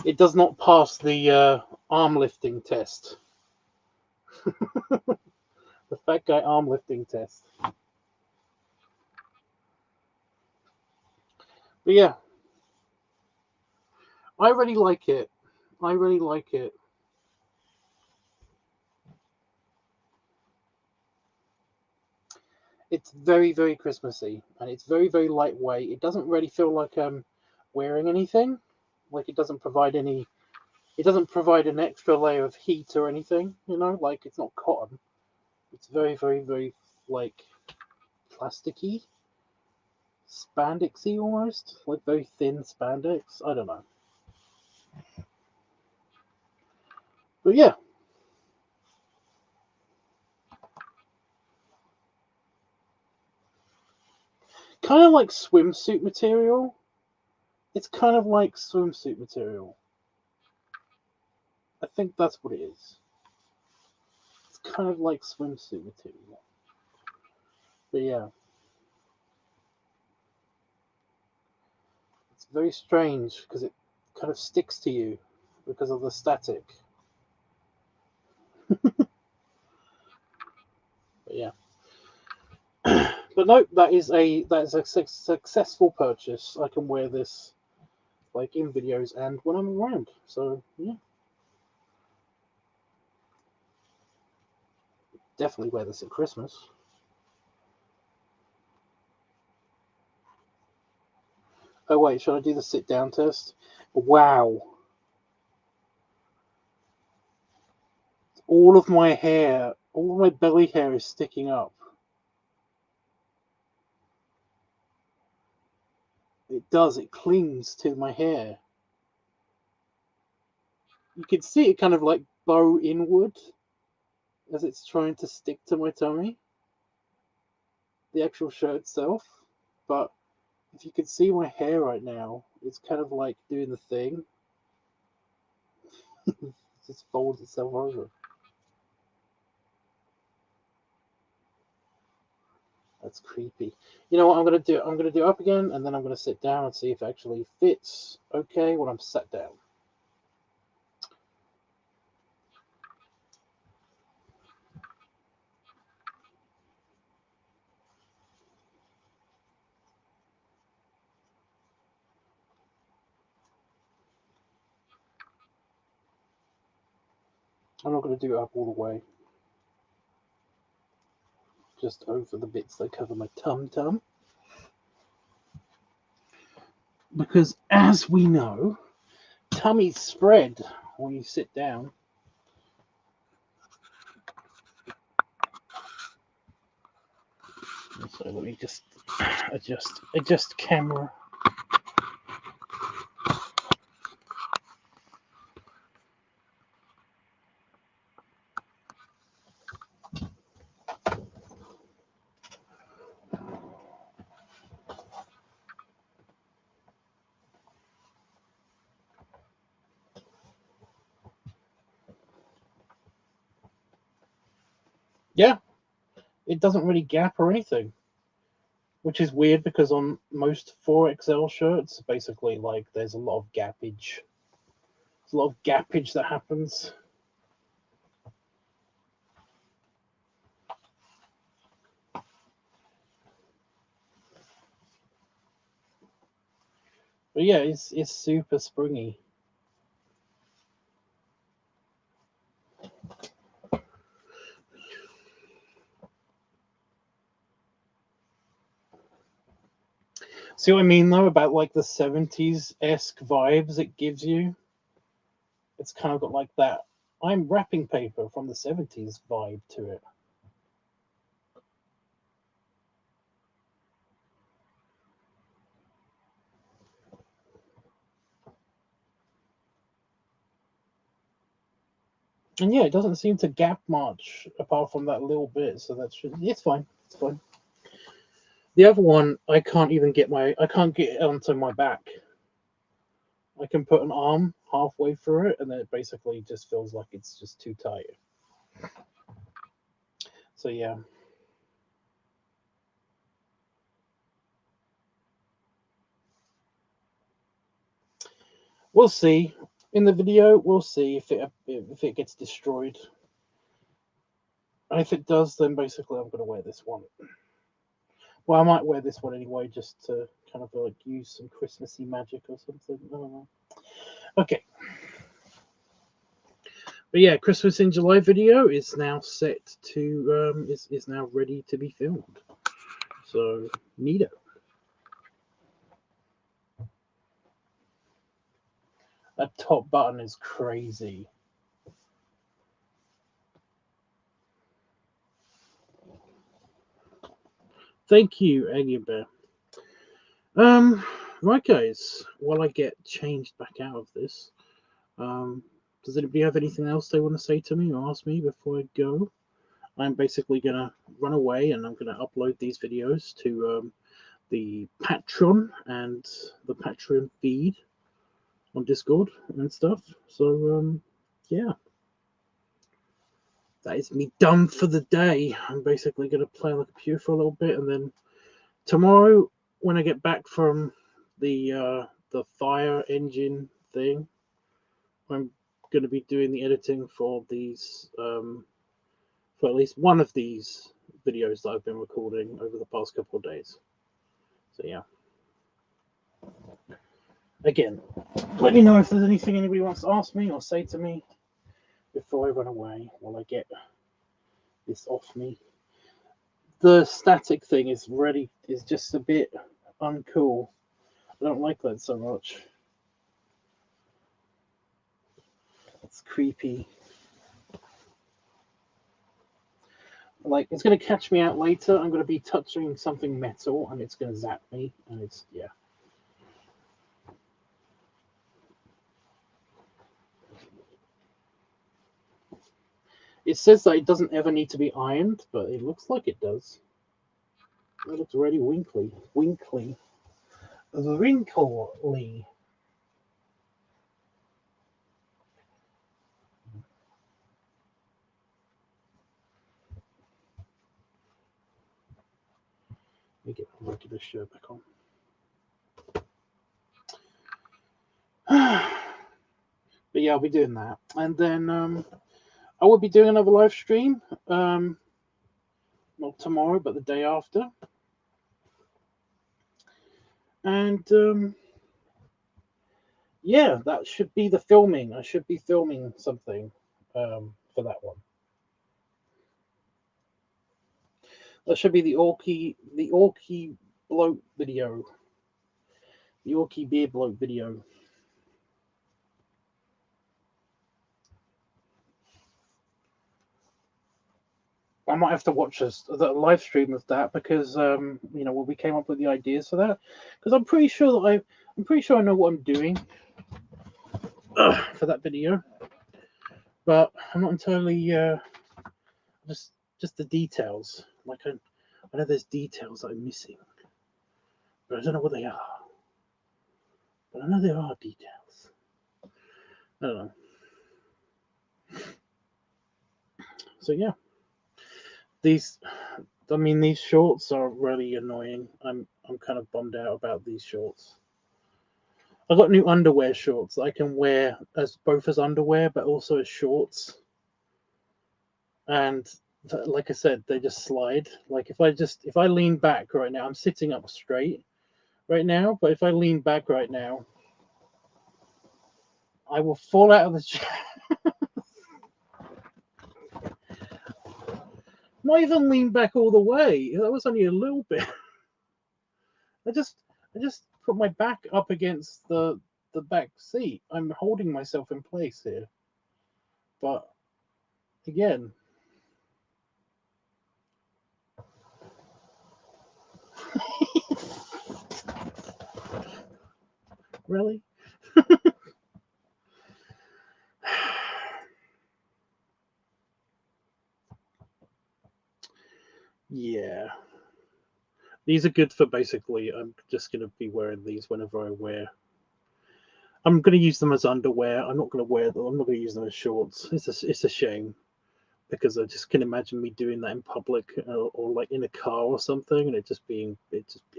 It does not pass the arm lifting test. Fat guy arm lifting test. But yeah, I really like it. I really like it. It's very, very Christmassy, and it's very, very lightweight. It doesn't really feel like I'm wearing anything. Like it doesn't provide any. It doesn't provide an extra layer of heat or anything. You know, like it's not cotton. It's very, very, very like plasticky, spandexy almost, like very thin spandex. I don't know, but yeah, kind of like swimsuit material. It's kind of like swimsuit material. I think that's what it is. It's kind of like swimsuit material. But yeah, it's very strange because it kind of sticks to you because of the static. But yeah. But no, that is a successful purchase. I can wear this like in videos and when I'm around. So yeah, definitely wear this at Christmas. Oh wait, should I do the sit down test? Wow. All of my hair, all of my belly hair is sticking up. It does, it clings to my hair. You can see it kind of like bow inward as it's trying to stick to my tummy, the actual shirt itself. But if you can see my hair right now, it's kind of like doing the thing. It just folds itself over. That's creepy. You know what I'm gonna do? I'm gonna do it up again, and then I'm gonna sit down and see if it actually fits okay when I'm sat down. I'm not gonna do it up all the way. Just over the bits that cover my tum-tum. Because as we know, tummies spread when you sit down. So let me just adjust camera. Yeah, it doesn't really gap or anything, which is weird because on most 4XL shirts, basically, like there's a lot of gappage. There's a lot of gappage that happens. But yeah, it's super springy. See what I mean though about like the 70s-esque vibes it gives you? It's kind of got like that I'm wrapping paper from the 70s vibe to it. And yeah, it doesn't seem to gap much apart from that little bit, so it's fine. It's fine. The other one, I can't get it onto my back. I can put an arm halfway through it, and then it basically just feels like it's just too tight. So yeah. We'll see. In the video, we'll see if it gets destroyed. And if it does, then basically I'm going to wear this one. Well, I might wear this one anyway, just to kind of like use some Christmassy magic or something. I don't know. Okay. But yeah, Christmas in July video is now set to is now ready to be filmed. So neato. That top button is crazy. Thank you, Alien Bear. Right guys, while I get changed back out of this, does anybody have anything else they want to say to me or ask me before I go? I'm basically gonna run away and I'm gonna upload these videos to the Patreon and the Patreon feed on Discord and stuff. So yeah, that is me done for the day. I'm basically gonna play on the computer for a little bit, and then tomorrow when I get back from the fire engine thing, I'm gonna be doing the editing for these for at least one of these videos that I've been recording over the past couple of days. So yeah. Again, let me know if there's anything anybody wants to ask me or say to me before I run away while I get this off me. The static thing is just a bit uncool. I don't like that so much. It's creepy. Like, it's going to catch me out later. I'm going to be touching something metal and it's going to zap me. And it's, yeah. It says that it doesn't ever need to be ironed, but it looks like it does. It looks really winkly. Wrinkly. Let me get my regular shirt back on. But yeah, I'll be doing that. And then I will be doing another live stream. Not tomorrow, but the day after. And yeah, that should be the filming. I should be filming something for that one. That should be the Orky bloat video. The Orky beer bloat video. I might have to watch the live stream of that because you know, when we came up with the ideas for that, because I'm pretty sure that I know what I'm doing for that video, but I'm not entirely just the details. Like I know there's details that I'm missing, but I don't know what they are. But I know there are details. I don't know. So yeah, these shorts are really annoying. I'm kind of bummed out about these shorts. I've got new underwear shorts that I can wear both as underwear, but also as shorts. And like I said, they just slide. Like if I lean back right now, I'm sitting up straight right now, but if I lean back right now, I will fall out of the chair. Not even lean back all the way. That was only a little bit. I just put my back up against the back seat. I'm holding myself in place here. But again, really? Yeah. These are good for basically, I'm just going to be wearing these whenever I wear. I'm going to use them as underwear. I'm not going to wear them. I'm not going to use them as shorts. It's a shame because I just can imagine me doing that in public or like in a car or something, and it just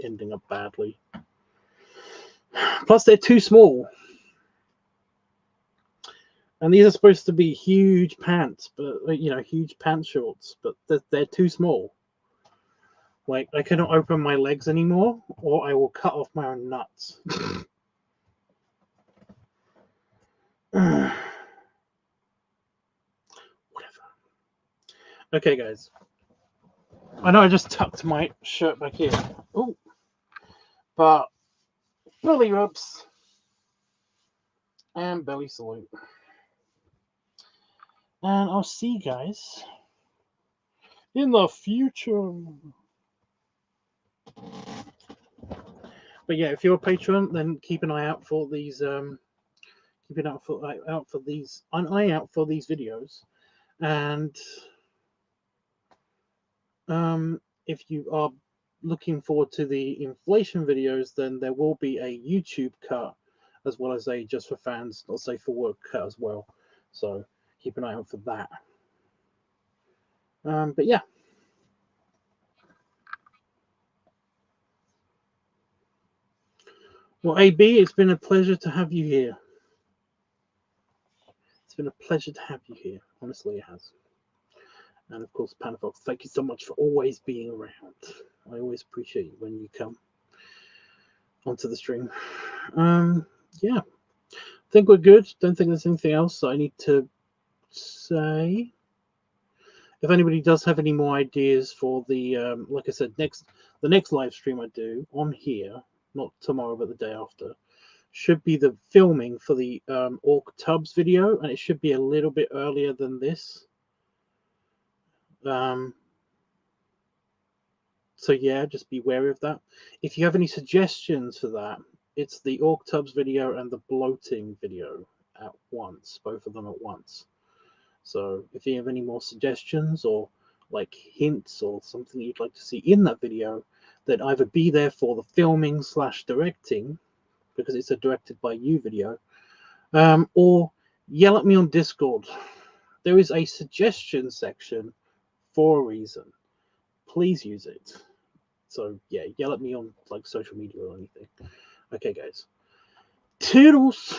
ending up badly. Plus, they're too small. And these are supposed to be huge pants, but you know, huge pant shorts, but they're too small. Like, I cannot open my legs anymore, or I will cut off my own nuts. Whatever. Okay, guys. I know I just tucked my shirt back here. Oh, but belly rubs and belly salute. And I'll see you guys in the future. But yeah, if you're a patron, then keep an eye out for these. Keep an eye out for these videos, and if you are looking forward to the inflation videos, then there will be a YouTube cut as well as a just for fans, not safe for work cut as well. So keep an eye out for that. But yeah. Well, AB, it's been a pleasure to have you here. It's been a pleasure to have you here. Honestly, it has. And of course, Panafox, thank you so much for always being around. I always appreciate you when you come onto the stream. Yeah, I think we're good. Don't think there's anything else I need to say. If anybody does have any more ideas for the, like I said, the next live stream I do on here, not tomorrow but the day after, should be the filming for the LiveTUBBS video, and it should be a little bit earlier than this. So yeah, just be wary of that. If you have any suggestions for that, it's the LiveTUBBS video and the bloating video at once, both of them at once. So if you have any more suggestions or like hints or something you'd like to see in that video, then either be there for the filming / directing, because it's a directed by you video, or yell at me on Discord. There is a suggestion section for a reason. Please use it. So yeah, yell at me on like social media or anything. Okay, guys. Toodles.